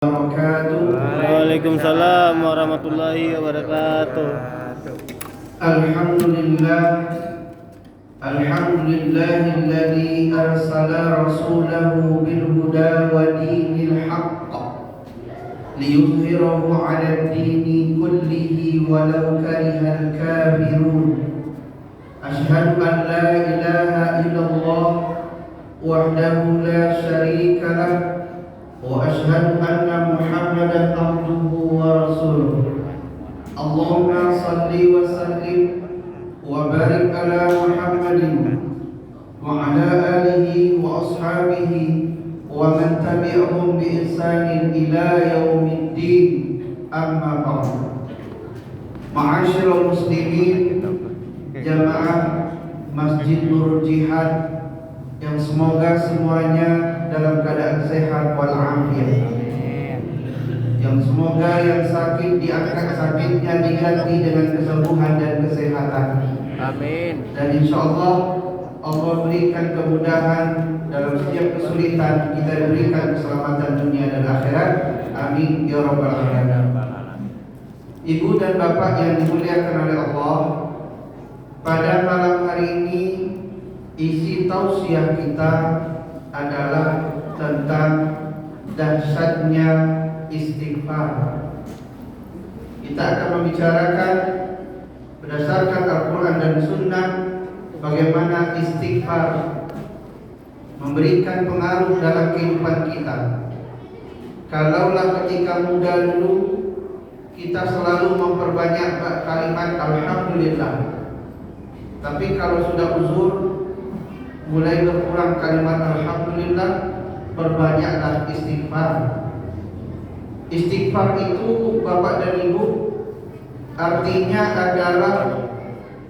Waalaikumsalam warahmatullahi wabarakatuh. Alhamdulillahilladzi arsala rasulahu bil huda wa dinil haqq liyuzhirahu 'ala ad-dini kullihi walau karihal kafirun. Asyhadu an la ilaha illallah wahdahu la syarika lah wa asyhadu anna Muhammadan abduhu wa rasuluh. Allahumma salli wa sallim wa barik ala Muhammadin wa ala alihi wa ashabihi wa man tabi'ahum bi ihsanin ila yaumiddin. Amma ba'd. Ma'asyiral muslimin, jamaah Masjid Nurul Jihad yang semoga semuanya dalam keadaan sehat walafiat. Yang semoga yang sakit diangkat sakitnya, diganti dengan kesembuhan dan kesehatan. Amin. Dan insyaallah Allah berikan kemudahan dalam setiap kesulitan, kita berikan keselamatan dunia dan akhirat. Amin ya rabbal alamin. Ibu dan bapak yang dimuliakan oleh Allah, pada malam hari ini isi tausiah kita adalah tentang dahsyatnya istighfar. Kita akan membicarakan berdasarkan Al-Quran dan Sunnah bagaimana istighfar memberikan pengaruh dalam kehidupan kita. Kalaulah ketika muda dulu kita selalu memperbanyak kalimat Alhamdulillah, tapi kalau sudah uzur mulai berkurang kalimat Alhamdulillah, perbanyaklah istighfar. Istighfar itu Bapak dan Ibu artinya adalah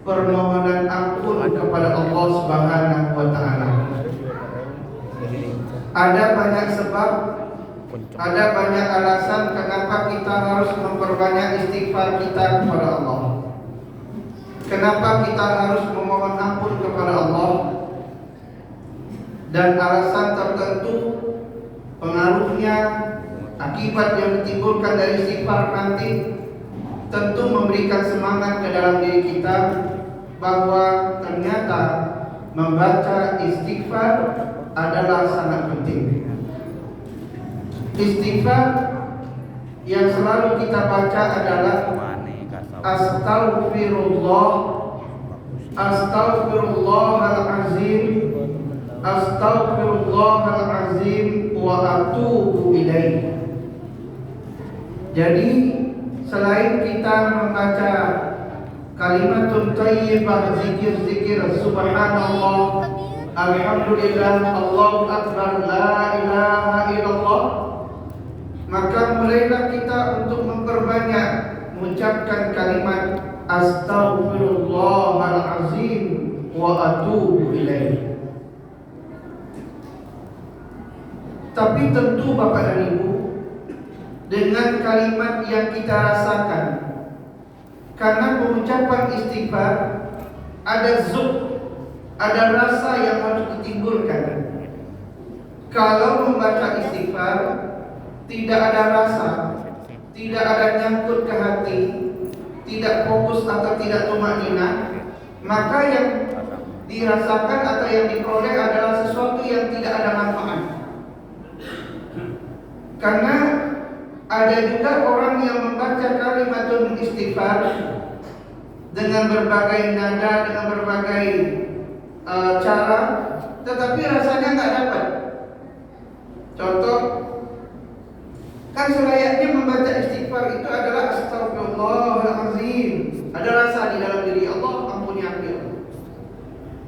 permohonan ampun kepada Allah Subhanahu wa taala. Ada banyak sebab, ada banyak alasan kenapa kita harus memperbanyak istighfar kita kepada Allah. Kenapa kita harus memohon ampun kepada Allah? Dan alasan tertentu, pengaruhnya, akibat yang ditimbulkan dari istighfar nanti tentu memberikan semangat ke dalam diri kita bahwa ternyata membaca istighfar adalah sangat penting. Istighfar yang selalu kita baca adalah Astaghfirullah, Astaghfirullahalazim, Astaghfirullahalazim wa atubu ilaih. Jadi selain kita membaca kalimatun thayyibah, zikir-zikir subhanallah, alhamdulillah, Allahu akbar, la ilaha illallah, maka mulailah kita untuk memperbanyak mengucapkan kalimat astaghfirullahalazim wa atubu ilaih. Tapi tentu Bapak dan Ibu, dengan kalimat yang kita rasakan, karena pengucapan istighfar ada ada rasa yang harus ditimbulkan. Kalau membaca istighfar tidak ada rasa, tidak ada nyangkut ke hati, tidak fokus atau tidak tumanina, maka yang dirasakan atau yang diperoleh adalah sesuatu yang tidak ada manfaat. Karena ada juga orang yang membaca kalimatun istighfar dengan berbagai nada, dengan berbagai cara, tetapi rasanya nggak dapat. Contoh, kan selayaknya membaca istighfar itu adalah Astaghfirullahalazim, ada rasa di dalam diri, Allah ampuni aku.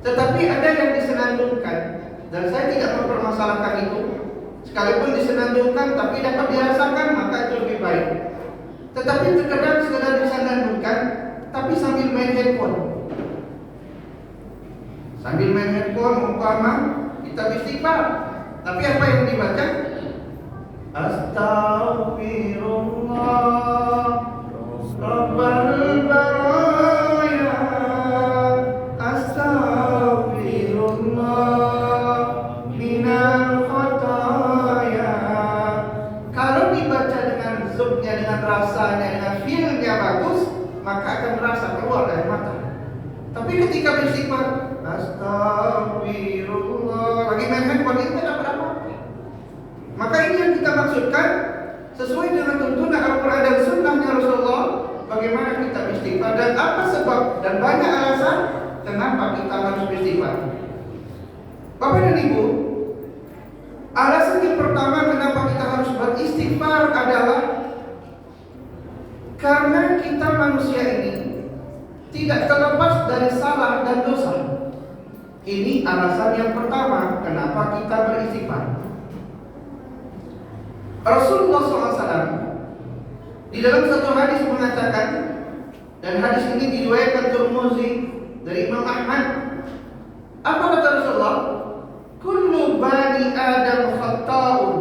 Tetapi ada yang disenandungkan, dan saya tidak mempermasalahkan itu. Sekalipun disenandungkan tapi dapat dirasakan, maka itu lebih baik. Tetapi terkadang sekedar disenandungkan tapi sambil main handphone. Sambil main handphone umpama kita istighfar, tapi apa yang dibaca? Astaghfirullah Rabbal baraya, Astaghfirullah minal khataya. Kalau dibaca dengan zubnya, dengan rasanya, dengan feel-nya bagus, maka akan terasa keluar dari mata. Tapi ketika beristighfar, astagfirullah, lagi main handphone, itu tidak dapat apa-apa. Maka ini yang kita maksudkan sesuai dengan tuntunan Al-Quran dan Sunnahnya Rasulullah. Bagaimana kita beristighfar dan apa sebab dan banyak alasan kenapa kita harus beristighfar. Bapak dan Ibu, alasan yang pertama kenapa kita harus beristighfar adalah karena kita manusia ini tidak terlepas dari salah dan dosa. Ini alasan yang pertama kenapa kita beristighfar. Rasulullah SAW di dalam satu hadis mengatakan, dan hadis ini diriwayatkan Tirmidzi dari Imam Ahmad. Apa kata Rasulullah? Kullu bani Adam khata'un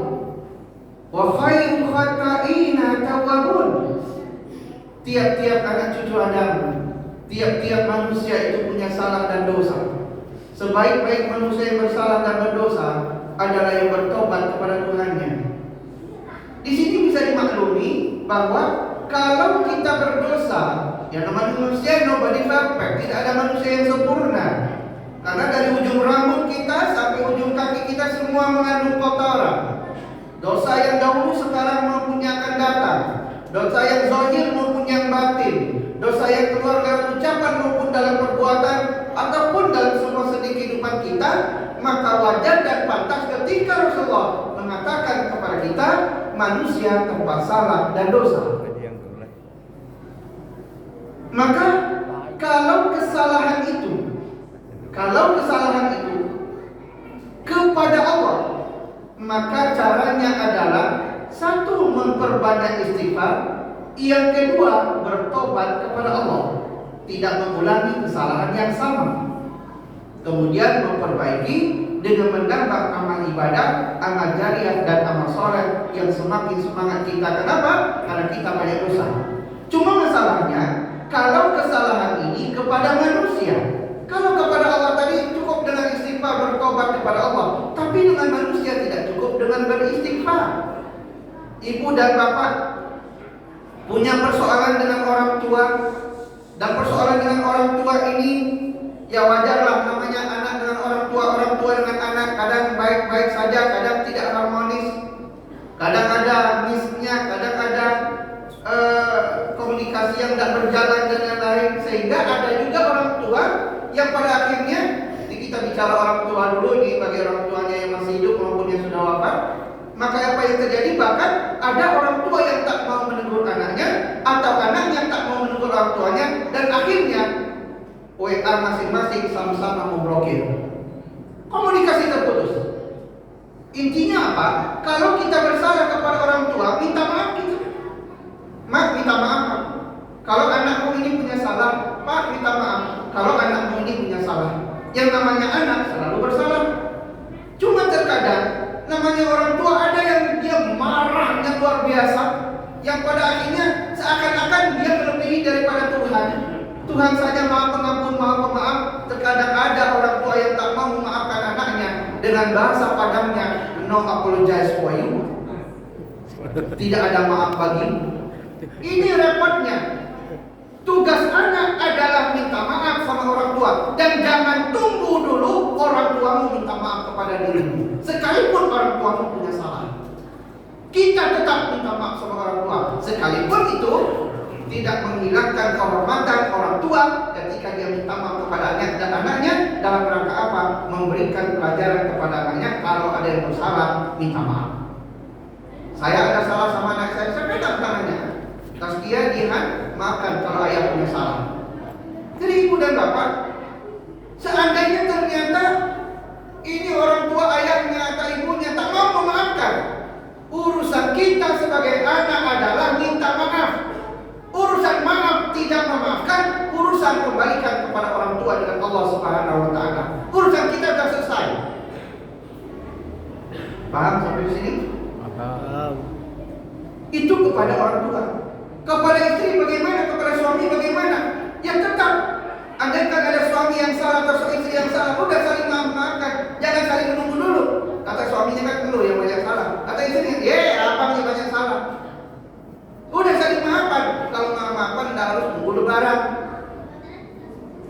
wa khairu khata'ina tawwabun. Tiap-tiap anak cucu Adam, tiap-tiap manusia itu punya salah dan dosa. Sebaik-baik manusia yang bersalah dan berdosa adalah yang bertobat kepada Tuhannya. Di sini bisa dimaklumi bahwa kalau kita berdosa, yang namanya manusia nobody perfect, tidak ada manusia yang sempurna. Karena dari ujung rambut kita sampai ujung kaki kita semua mengandung kotoran. Dosa yang dahulu sekarang maupun yang akan datang, dosa yang zahir maupun yang batin, dosa yang keluar dalam ucapan maupun dalam perbuatan ataupun dalam semua sendi kehidupan kita, maka wajar dan pantas ketika Rasulullah mengatakan kepada kita, manusia tanpa salah dan dosa. Maka kalau kesalahan itu kepada Allah, maka caranya adalah satu, memperbanyak istighfar, yang kedua bertobat kepada Allah, tidak mengulangi kesalahan yang sama, kemudian memperbaiki dengan menambah amal ibadah, amal jariah dan amal soleh yang semakin semangat kita. Kenapa? Karena kita banyak dosa. Cuma masalahnya, kalau kesalahan ini kepada manusia, kalau kepada Allah tadi cukup dengan istighfar, bertobat kepada Allah, tapi dengan manusia tidak cukup dengan beristighfar. Ibu dan bapak punya persoalan dengan orang tua, dan persoalan dengan orang tua ini ya wajarlah, namanya anak dengan orang tua dengan anak, kadang baik-baik saja, kadang tidak harmonis, kadang ada miss-nya, kadang ada komunikasi yang tidak berjalan dan lain-lain, sehingga ada juga orang tua yang pada akhirnya, kita bicara orang tua dulu ini bagi orang tuanya yang masih hidup maupun yang sudah wafat, maka apa yang terjadi, bahkan ada orang tua yang tak mau menegur anaknya atau anak yang tak mau menegur orang tuanya, dan akhirnya WA masing-masing sama-sama memblokir, komunikasi terputus. Intinya apa? Kalau kita bersalah kepada orang tua, minta maaf kita. Minta maaf. Kalau anakmu ini punya salah, Pak, minta maaf. Kalau anakmu ini punya salah. Yang namanya anak selalu bersalah. Cuma terkadang namanya orang tua ada yang dia marahnya luar biasa, yang pada akhirnya seakan-akan dia melebihi daripada Tuhan. Tuhan saja Maha Pengampun, Maha Pemaaf. Terkadang ada orang tua yang tak mau memaafkan anaknya dengan bahasa padamnya, no apologize for you. Tidak ada maaf bagimu. Ini repotnya. Tugas anak adalah minta maaf sama orang tua, dan jangan tunggu dulu orang tuamu minta maaf kepada dirimu. Sekalipun orang tuamu punya salah, kita tetap minta maaf sama orang tua, sekalipun itu tidak menghilangkan kehormatan orang tua ketika dia minta maaf kepada anak dan anaknya. Dalam rangka apa? Memberikan pelajaran kepada anaknya, kalau ada yang bersalah minta maaf. Saya ada salah sama anak saya pegang tangannya, tasbih dihan, maafkan kalau ayah punya salah. Jadi ibu dan bapak, seandainya ternyata ini orang tua ayahnya atau ibunya tak mau memaafkan, urusan kita sebagai anak adalah minta maaf. Urusan maaf tidak memaafkan, urusan kembalikan kepada orang tua dengan Allah Subhanahu wa taala. Urusan kita sudah selesai. Paham sampai di sini? Paham. Itu kepada orang tua. Kepada istri bagaimana? Kepada suami bagaimana? Ya tetap, andaikan ada suami yang salah atau istri yang salah, udah saling maafkan, jangan saling menunggu dulu. Kata suaminya kan dulu yang banyak salah, kata istrinya, abang yang banyak salah. barang.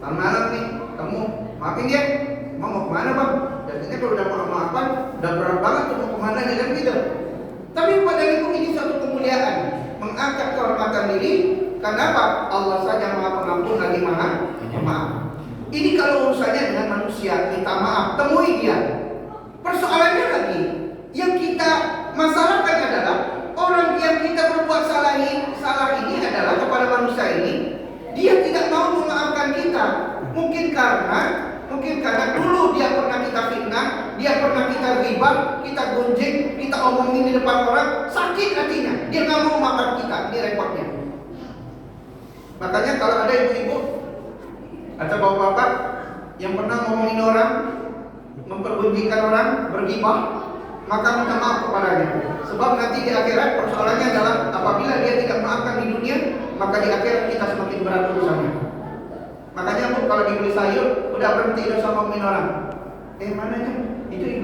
Ntar malam nih, kamu maafin dia. Mau kemana bang? Biasanya kalau udah maaf-maafan, udah berat banget tuh mau kemana nih kan gitu. Tapi pada minggu ini suatu kemuliaan, mengangkat kehormatan diri. Kenapa? Allah saja maha pengampun lagi maha pemaaf. Ini kalau urusannya dengan manusia, minta maaf, temui dia. Persoalannya lagi, yang kita masalahkan adalah orang yang kita berbuat salah ini adalah kepada manusia ini, dia tidak mau memaafkan kita. Mungkin karena dulu dia pernah kita fitnah, dia pernah kita ribah, kita gonjeng, kita omongin di depan orang, sakit hatinya, dia nggak mau maafkan kita. Ini repotnya. Makanya kalau ada ibu-ibu atau bapak-bapak yang pernah ngomongin orang, mempergunjingkan orang, bergibah, maka minta maaf kepadanya. Sebab nanti di akhirat persoalannya adalah apabila dia tidak maafkan di dunia, maka di akhirat kita semakin berat urusannya. Makanya bu, kalau dibeli sayur, udah berhenti dosa ngomongin orang. Mananya?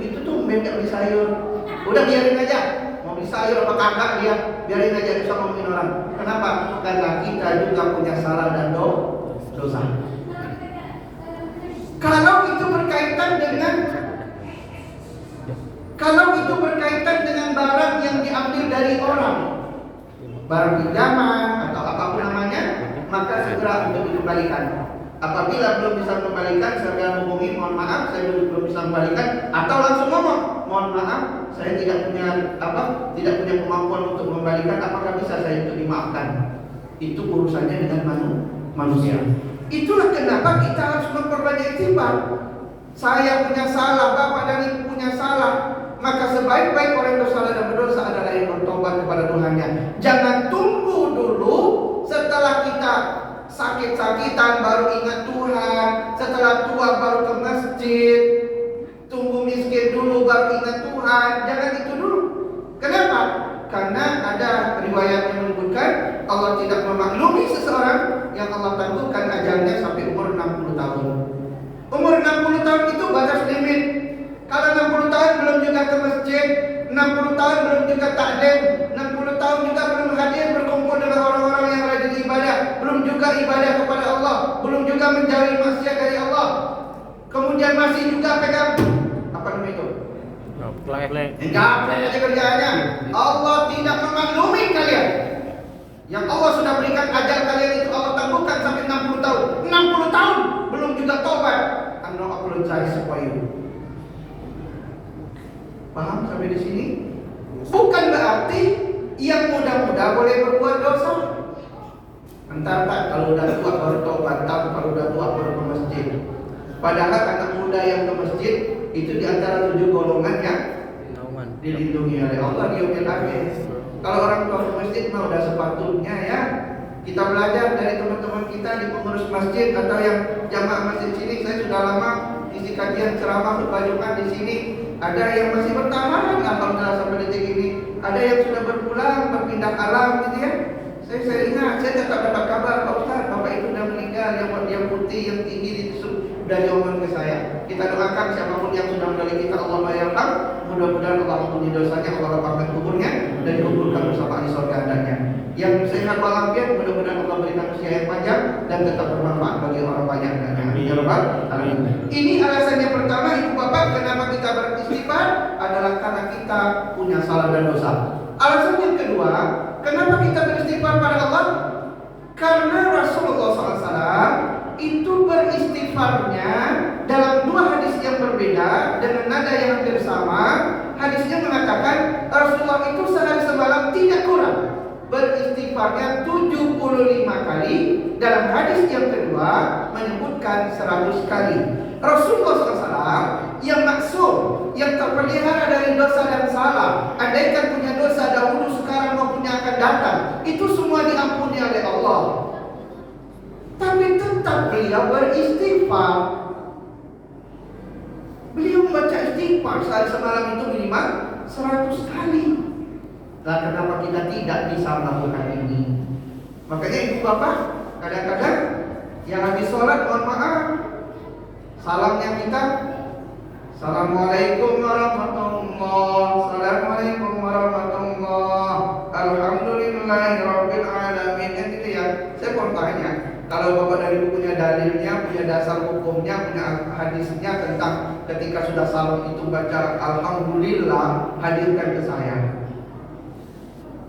Itu tuh beda beli sayur. Udah biarin aja. Mau beli sayur apa kagak dia, biarin aja dosa ngomongin orang. Kenapa? Karena kita juga punya salah dan dosa. Kalau itu berkaitan dengan barang yang diambil dari orang, barang pinjaman atau apapun namanya, maka segera untuk dikembalikan. Apabila belum bisa mengembalikan, segera hubungi, mohon maaf saya belum bisa mengembalikan, atau langsung ngomong, mohon maaf saya tidak punya kemampuan untuk mengembalikan, apakah bisa saya itu dimaafkan? Itu urusannya dengan manusia. Itulah kenapa kita harus memperbanyak istighfar. Saya punya salah, bapak dan ibu punya salah, maka sebaik-baik orang bersalah dan berdosa adalah yang bertobat kepada Tuhannya. Jangan tunggu dulu setelah kita sakit-sakitan baru ingat Tuhan, setelah tua baru ke masjid, tunggu miskin dulu baru ingat Tuhan. Jangan itu dulu. Kenapa? Karena ada riwayat yang menyebutkan Allah tidak memaklumi seseorang yang Allah tentukan ajalnya sampai umur 60 tahun. Umur 60 tahun itu batas limit. Kalau 60 tahun belum juga ke masjid, 60 tahun belum juga taklim, 60 tahun juga belum hadir berkumpul dengan orang-orang yang rajin ibadah, belum juga ibadah kepada Allah, belum juga menjauhi maksiat dari Allah. Kemudian masih juga pegang apa namanya itu? Enggak aja kerjaannya. Allah tidak memaklumi kalian. Yang Allah sudah berikan ajal kalian itu Allah tangguhkan sampai 60 tahun. 60 tahun belum juga tobat. I'm not apologize for you. Paham sampai di sini? Bukan berarti yang muda-muda boleh berbuat dosa. Entar tak kalau udah tua baru tobat, kalau udah tua baru ke masjid. Padahal anak muda yang ke masjid itu di antara 7 golongan yang dilindungi oleh Allah di yaumil akhir. Kalau orang tua ke masjid mah udah sepatutnya ya. Kita belajar dari teman-teman kita di pengurus masjid atau yang jamaah masjid sini. Saya sudah lama isi kajian ceramah khutbah Jumat di sini. Ada yang masih bertahan alhamdulillah sampai detik ini. Ada yang sudah berpulang berpindah alam gitu ya. Saya ingat, saya tetap dapat kabar Pak Ustaz, Bapak itu sudah meninggal, yang putih, yang tinggi itu dari omongan ke saya. Kita doakan siapapun yang sudah meninggal kita Allah mayarham. Mudah-mudahan Allah ampuni dosanya, Allah lapangkan kuburnya dan dikuburkan bersama di surga andanya. Yang sehat walafiat, mudah-mudahan Allah berikan usia yang panjang dan tetap bermanfaat bagi orang banyak dan amin ya rabbal alamin. Ini alasan yang pertama ibu bapak kenapa kita beristighfar adalah karena kita punya salah dan dosa. Alasan yang kedua, kenapa kita beristighfar pada Allah? Karena Rasulullah SAW itu beristighfarnya dalam 2 hadis yang berbeda dengan nada yang hampir sama. Hadisnya mengatakan Rasulullah itu sehari semalam tidak kurang beristighfarnya 75 kali. Dalam hadis yang kedua menyebutkan 100 kali. Rasulullah SAW yang maksum, yang terpelihara dari dosa dan salah, andaikan punya dosa dahulu, sekarang maupun yang akan datang, itu semua diampuni oleh Allah. Tapi tetap beliau beristighfar. Beliau membaca istighfar sehari semalam itu minimal 100 kali. Nah, kenapa kita tidak bisa melakukan ini? Makanya ibu bapak kadang-kadang yang habis sholat mohon maaf, salamnya kita Assalamualaikum warahmatullahi, Assalamualaikum warahmatullahi, Alhamdulillahirabbil alamin. Gitu ya. Saya mau tanya, Kalau Bapak dari bukunya dalilnya, punya dasar hukumnya, punya hadisnya tentang ketika sudah salam itu baca Alhamdulillah, hadirkan ke saya.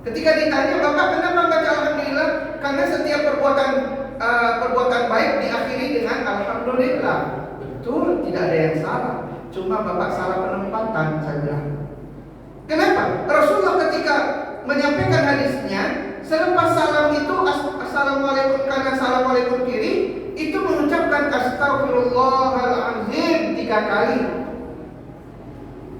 Ketika ditanya, Bapak kenapa baca Alhamdulillah? Karena setiap perbuatan baik diakhiri dengan Alhamdulillah. Betul, tidak ada yang salah. Cuma Bapak salah penempatan, saya bilang. Kenapa? Rasulullah ketika menyampaikan hadisnya, selepas salam itu assalamualaikum kanan, assalamualaikum kiri, itu mengucapkan astagfirullahalazim 3 kali.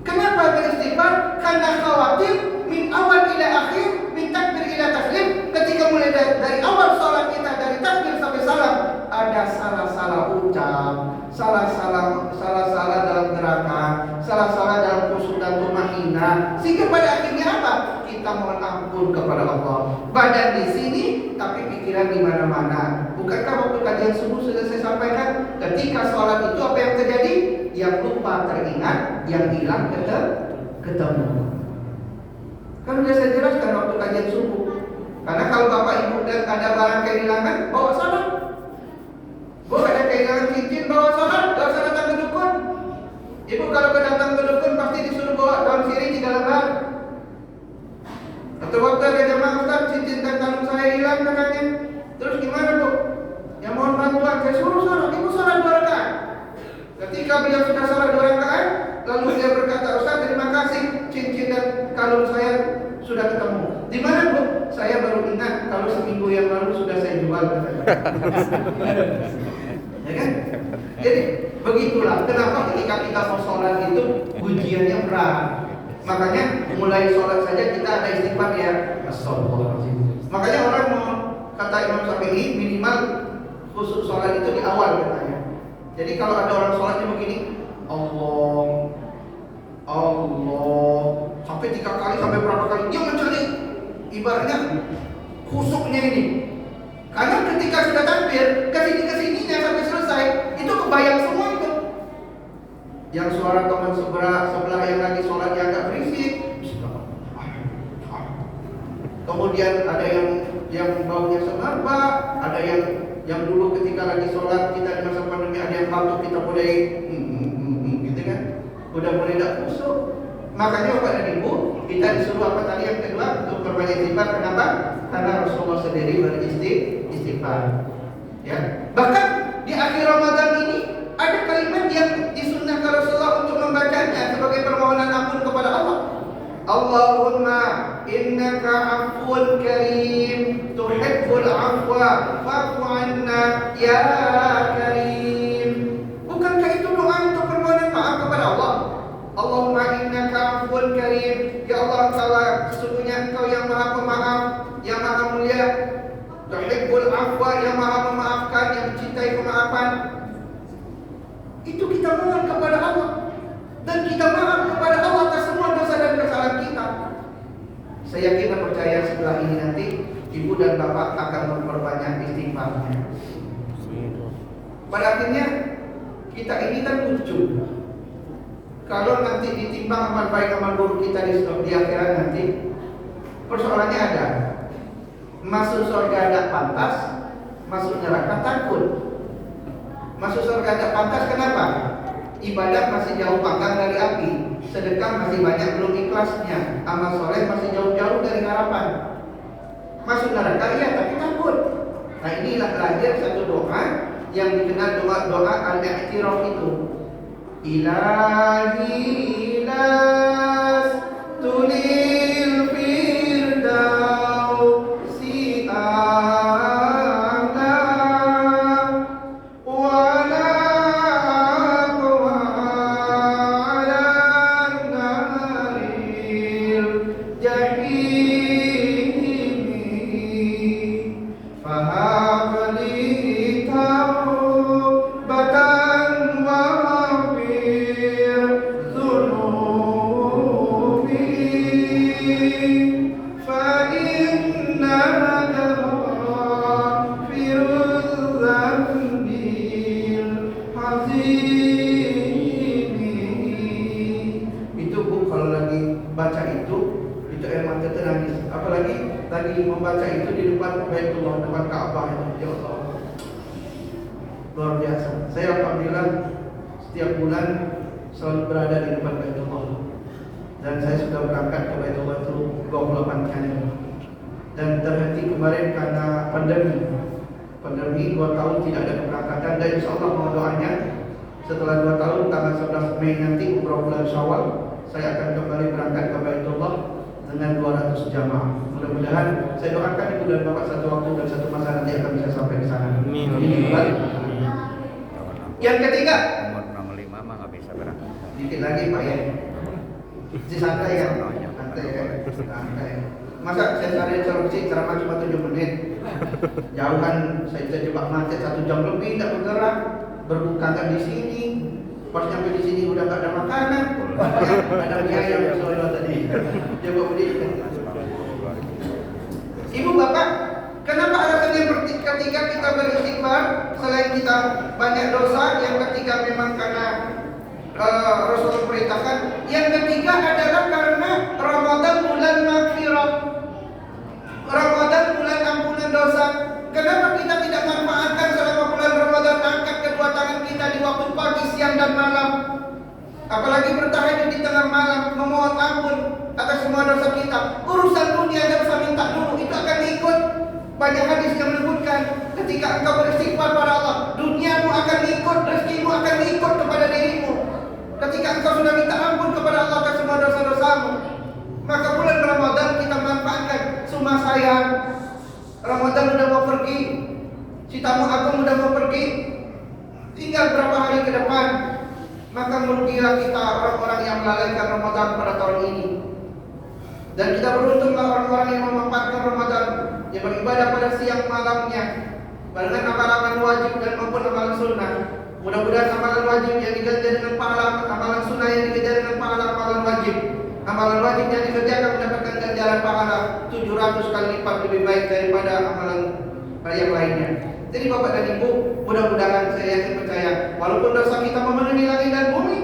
Kenapa beristighfar? Karena khawatir min awal ila akhir, min takbir ila taslim, ketika mulai dari awal salat kita, dari takbir sampai salam, ada salah-salah ucap, salah-salah dalam gerakan, salah-salah dalam khusyuk dan tumainah, sehingga pada akhirnya apa? Kita mohon ampun kepada Allah. Badan di sini, tapi pikiran di mana-mana. Bukankah waktu kajian subuh sudah saya sampaikan, ketika sholat itu apa yang terjadi? Yang lupa teringat, yang hilang ketemu. Kan sudah saya jelaskan waktu kajian subuh. Karena kalau bapak ibu dan ada barang kehilangan, bawa salam. Bu, ada kehilangan cincin, bawa salam. Gak usah datang ke dukun. Ibu kalau datang ke dukun pasti disuruh bawa daun sirih 3 lembar. Atau waktu ada jamaah Ustaz, cincin dan kalung saya hilang katanya. Terus gimana Bu? Ya mohon bantuan, saya suruh salat. Ibu salat 2 rakaat. Ketika beliau sudah salat 2 rakaat, lalu dia berkata, Ustaz terima kasih, cincin dan kalung saya sudah ketemu. Di mana Bu? Saya baru ingat kalau seminggu yang lalu sudah saya jual. Ya kan? Jadi begitulah kenapa ketika kita mau sholat itu ujiannya berat. Makanya mulai sholat saja kita ada istighfar ya. Astagfirullahaladzim. Makanya orang mau kata Imam Syafi'i minimal khusus sholat itu di awal katanya. Jadi kalau ada orang sholatnya begini, Allah sampai 3 kali sampai berapa kali dia mencari ibaratnya khusuknya ini. Karena ketika sudah takbir kesininya sampai selesai itu kebayang semua itu. Yang suara teman sebelah yang lagi sholat yang agak berisik. Kemudian ada yang baunya semerbak, ada yang dulu ketika lagi sholat kita di masa pandemi ada yang batuk kita mulai gitu kan, udah mulai tidak khusyuk. Makanya Bapak dan Ibu kita disuruh apa tadi yang kedua untuk berbanyak istighfar. Kenapa? Karena Rasulullah sendiri beristighfar. Ya. Bahkan di akhir Ramadan ini ada kalimat yang disunnahkan Rasulullah untuk membacanya sebagai permohonan ampun kepada Allah. Allahumma innaka afuwun karim tuhibbul afwa fa'fu anna ya karim. Bukankah itu doa untuk permohonan maaf kepada Allah? Allahumma innaka afuwun karim, ya Allah Ta'ala sesungguhnya Engkau yang Maha Pemaaf, yang Maha Mulia. Tuhibbul afwa, yang Maha memaafkan, yang mencintai kemaafan. Itu kita mohon kepada Allah. Dan kita maaf kepada Allah atas semua dosa dan kesalahan kita. Saya yakin dan percaya setelah ini nanti ibu dan bapak akan memperbanyak istighfarnya. Pada akhirnya kita ini kan lucu. Kalau nanti ditimbang amal baik amal buruk kita di akhirat nanti, persoalannya ada. Masuk surga tidak pantas, masuk neraka takut. Masuk surga tidak pantas kenapa? Ibadah masih jauh panggang dari api, sedekah masih banyak belum ikhlasnya, amal soleh masih jauh-jauh dari harapan. Masuk neraka iya tapi takut. Nah inilah lahir satu doa yang dikenal doa al-i'tiraf itu. Ilahi ilas tulil firdausi a'la wala aqwa ala naril jahimi fahabli taubatan wa membaca itu di depan Baitullah, depan Ka'bah itu. Ya Allah, luar biasa. Saya alhamdulillah setiap bulan selalu berada di depan Baitullah, dan saya sudah berangkat ke Baitullah itu 28 kali, dan terhenti kemarin karena pandemi 2 tahun tidak ada keberangkatan, dan insya Allah mohon doanya setelah 2 tahun tanggal 11 Mei nanti umrah bulan Syawal saya akan kembali berangkat ke Baitullah dengan 200 jamaah. Mudah-mudahan saya doakan di bulan Bapak satu waktu dan satu masa nanti akan bisa sampai di sana. Amin. Yang ketiga, Nomor 5 mah nggak bisa berangkat. dikit lagi Pak ya. Santai ya, santai ya, santai. Masa saya cari solusi ceramah cuma 7 menit. Jauh kan saya terjebak macet 1 jam lebih tidak bergerak. Berbuka kan di sini. Pas sampai di sini udah gak ada makanan. Ada mie ayam soalnya tadi. Coba beli. Ibu bapak, kenapa alasannya ketika kita beristighfar selain kita banyak dosa yang ketiga memang karena Rasul perintahkan, yang ketiga adalah karena Ramadan bulan maghfirah, Ramadan bulan ampunan dosa. Kenapa kita tidak manfaatkan selama bulan Ramadan, angkat kedua tangan kita di waktu pagi, siang dan malam, apalagi bertahajud di tengah malam, memohon ampun atas semua dosa kita. Urusan dunia tidak usah minta dulu, itu akan ikut. Banyak hadis yang menyebutkan ketika engkau beristighfar pada Allah, duniamu akan ikut, rezekimu akan ikut kepada dirimu. Ketika engkau sudah minta ampun kepada Allah atas semua dosa-dosamu, maka bulan Ramadan kita manfaatkan. Suma sayang, Ramadan udah mau pergi, si tamu agung udah mau pergi, tinggal berapa hari ke depan. Maka merugilah kita orang-orang yang melalaikan Ramadan pada tahun ini. Dan kita beruntunglah orang-orang yang memanfaatkan Ramadan, yang beribadah pada siang malamnya dengan amalan wajib dan maupun amalan sunnah. Mudah-mudahan amalan wajib yang dikerjakan dengan pahala, amalan sunnah yang dikerjakan dengan pahala amalan wajib. Amalan wajib yang dikerjakan mendapatkan ganjaran pahala 700 kali lipat lebih baik daripada amalan yang lainnya. Jadi Bapak dan Ibu, mudah-mudahan saya yakin percaya, walaupun dosa kita memenuhi langit dan bumi,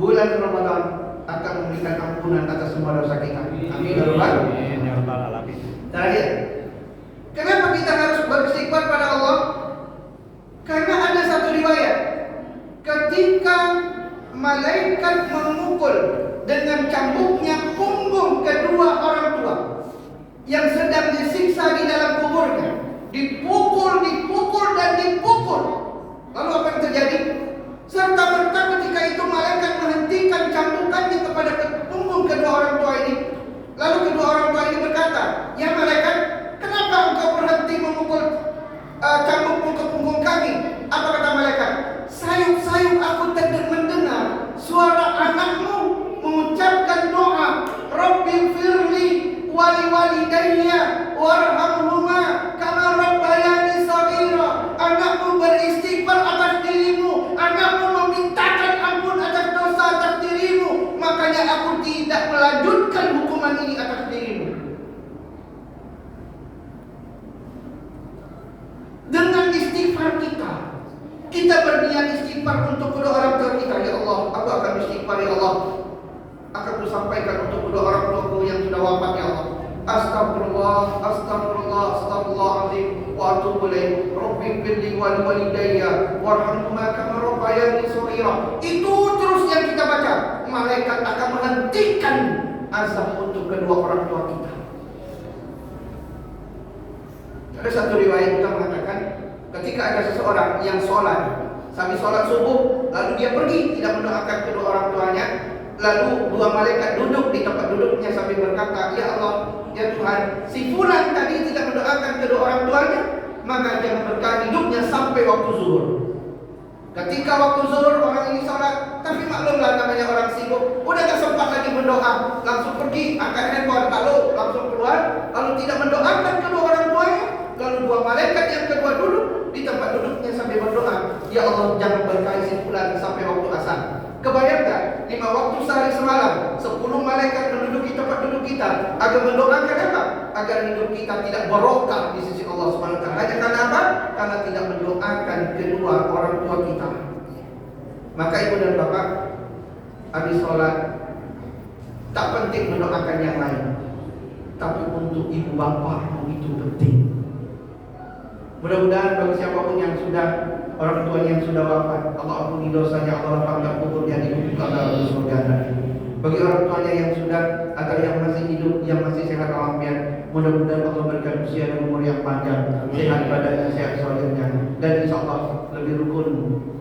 bulan Ramadan akan memberikan ampunan atas semua dosa kita. Amin ya rabbal alamin. Terakhir, kenapa kita harus beristighfar pada Allah? Karena ada satu riwayat, ketika malaikat memukul dengan cambuknya punggung kedua orang tua yang sedang disiksa di dalam kuburnya, dipukul dan dipukul, lalu apa yang terjadi? Serta-merta ketika itu malaikat menghentikan cambukannya kepada punggung kedua orang tua ini. Lalu kedua orang tua ini berkata, "Ya malaikat, kenapa engkau berhenti memukul cambukmu ke punggung kami?" Apa kata malaikat? "Sayup-sayup aku mendengar suara anakmu mengucapkan doa, Rabbi firli wali walidayya warhamhuma kama rabbayani shaghira." Anakmu beristighfar atas dirimu, anakmu memintakan ampun atas dosa atas dirimu, makanya aku tidak melanjutkan hukuman ini atas dirimu. Dengan istighfar kita berniat istighfar untuk kedua orang tua kita. Ya Allah, aku akan istighfar ya Allah, akan kusampaikan untuk kedua orang tuaku yang sudah wafat ya Allah. Astagfirullah, astagfirullah, astagfirullahaladzim, wa atubu ilaih. Rabbi firli wal walidayya warhamhuma kama rabbayani shaghira. Itu terus yang kita baca. Malaikat akan menghentikan azab untuk kedua orang tua kita. Ada satu riwayat kita mengatakan, ketika ada seseorang yang sholat, sambil sholat subuh, lalu dia pergi tidak mendoakan kedua orang tuanya, lalu dua malaikat duduk di tempat duduknya sambil berkata, "Ya Allah, ya Tuhan, si fulan tadi tidak mendoakan kedua orang tuanya, maka jangan berkah hidupnya sampai waktu zuhur." Ketika waktu zuhur orang ini sholat, tapi maklumlah namanya orang sibuk, udah gak sempat lagi berdoa, langsung pergi, angkat handphone, lalu langsung keluar, lalu tidak mendoakan kedua orang tuanya. Lalu dua malaikat yang kedua duduk di tempat duduknya sambil berdoa, "Ya Allah, jangan berkahi si fulan sampai waktu asar." Kebayangkan 5 waktu sehari semalam 10 malaikat menduduki tempat duduk kita agar mendoakan apa? Agar hidup kita tidak barokah di sisi Allah Subhanahu wa taala. Hanya karena apa? Karena tidak mendoakan kedua orang tua kita. Maka ibu dan bapak, habis sholat tak penting mendoakan yang lain, tapi untuk ibu bapak itu penting. Mudah-mudahan bagi siapapun yang sudah orang tua yang sudah wafat, Allah ampuni dosanya, Allah lapangkan kuburnya di bumi dalam surga nanti. Bagi orang tuanya yang sudah atau yang masih hidup, yang masih sehat walafiat, mudah-mudahan Allah berikan usia dan umur yang panjang, sehat badannya, sehat solehnya, dan insya Allah lebih rukun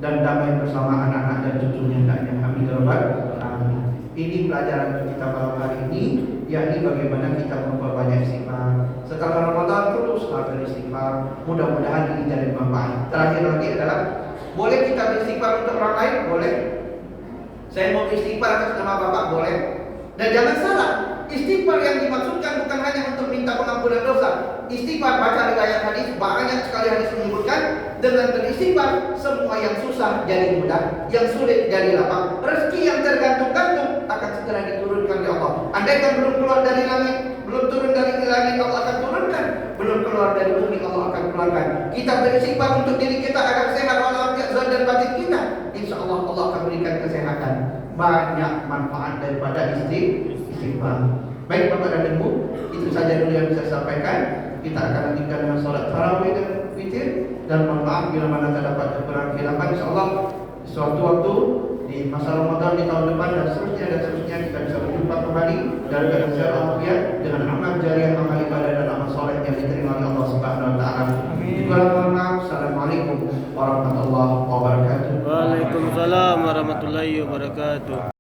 dan damai bersama anak-anak dan cucunya. Amin ya rabbal alamin. Ini pelajaran kita malam hari ini, yakni bagaimana kita memperbanyak istighfar. Setelah Ramadan terus harus beristighfar. Mudah-mudahan ini jadi manfaat. Terakhir lagi adalah, boleh kita beristighfar untuk orang lain? Boleh. Saya mau istighfar atas nama Bapak, boleh. Dan jangan salah, istighfar yang dimaksudkan bukan hanya untuk minta pengampunan dosa. Istighfar, baca riwayat hadis, banyak sekali hadis menyebutkan, dengan beristighfar semua yang susah jadi mudah, yang sulit jadi lapang. Rezeki yang tergantung-gantung akan segera diturunkan oleh Allah. Andai kan belum keluar dari langit, belum turun dari langit, Allah akan turunkan. Belum keluar dari bumi, Allah akan keluarkan. Kita beristighfar untuk diri kita agar sehat walafiat zahir dan batin kita. Insya Allah Allah akan berikan kesehatan. Banyak manfaat daripada istighfar. Baik Bapak dan Ibu, itu saja dulu yang bisa saya sampaikan. Kita akan lanjutkan dengan sholat tarawih dan witir. Dan mohon maaf bila mana terdapat kekurangan khilafan, insya Allah suatu waktu di masa Ramadan di tahun depan dan seterusnya kita bisa berjumpa kembali dan dengan sehat walafiat dengan amal jariah, amal ibadah dan amal soleh yang diterima oleh Allah Subhanahu Wa Taala. Mohon maaf. Assalamualaikum warahmatullahi wabarakatuh. Waalaikumsalam warahmatullahi wabarakatuh.